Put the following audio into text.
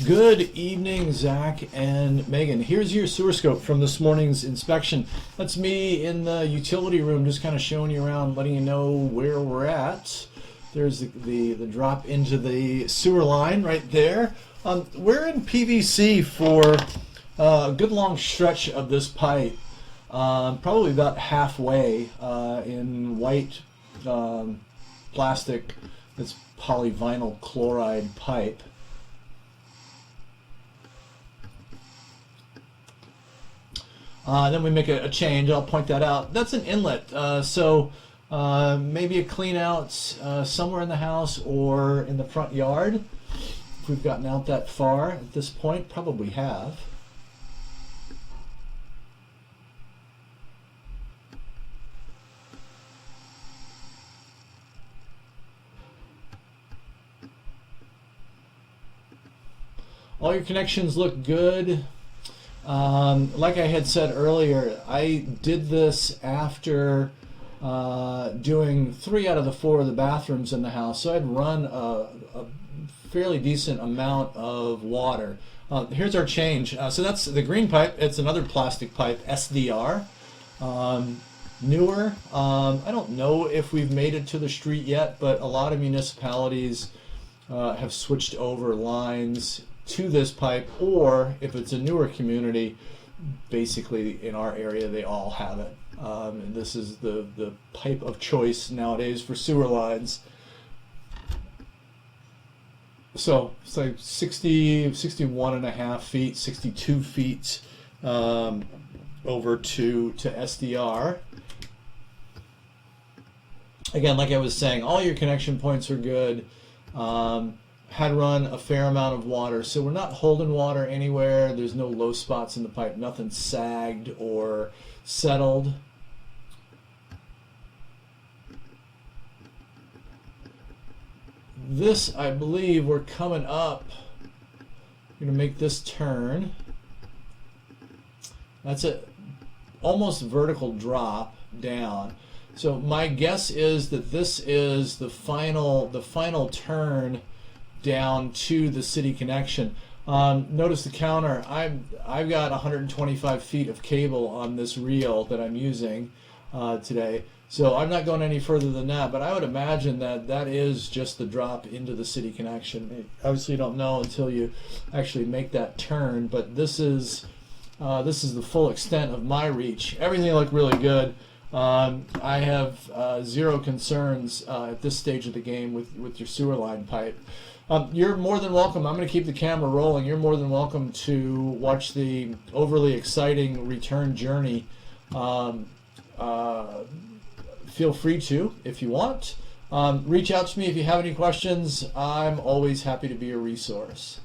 Good evening, Zach and Megan. Here's your sewer scope from this morning's inspection. That's me in the utility room, just kind of showing you around, letting you know where we're at. There's the drop into the sewer line right there. We're in PVC for a good long stretch of this pipe, probably about halfway in white plastic. It's polyvinyl chloride pipe. Then we make a change. I'll point that out. That's an inlet. So maybe a clean out somewhere in the house or in the front yard. If we've gotten out that far at this point, probably have. All your connections look good. Like I had said earlier, I did this after doing 3 out of the 4 of the bathrooms in the house, so I'd run a fairly decent amount of water. Here's our change. So that's the green pipe. It's another plastic pipe, SDR. Newer. I don't know if we've made it to the street yet, but a lot of municipalities have switched over lines to this pipe, or if it's a newer community, basically in our area they all have it. And this is the pipe of choice nowadays for sewer lines. So it's like 61 and a half feet, 62 feet over to SDR. Again, like I was saying, all your connection points are good. Had run a fair amount of water, so we're not holding water anywhere. There's no low spots in the pipe, nothing sagged or settled. This, I believe, we're coming up. I'm going to make this turn. That's a almost vertical drop down. So my guess is that this is the final turn down to the city connection. Notice the counter. I've got 125 feet of cable on this reel that I'm using today, so I'm not going any further than that, but I would imagine that is just the drop into the city connection. Obviously you don't know until you actually make that turn, but this is the full extent of my reach. Everything looked really good. I have zero concerns at this stage of the game with your sewer line pipe. You're more than welcome. I'm going to keep the camera rolling. You're more than welcome to watch the overly exciting return journey. Feel free to if you want. Reach out to me if you have any questions. I'm always happy to be a resource.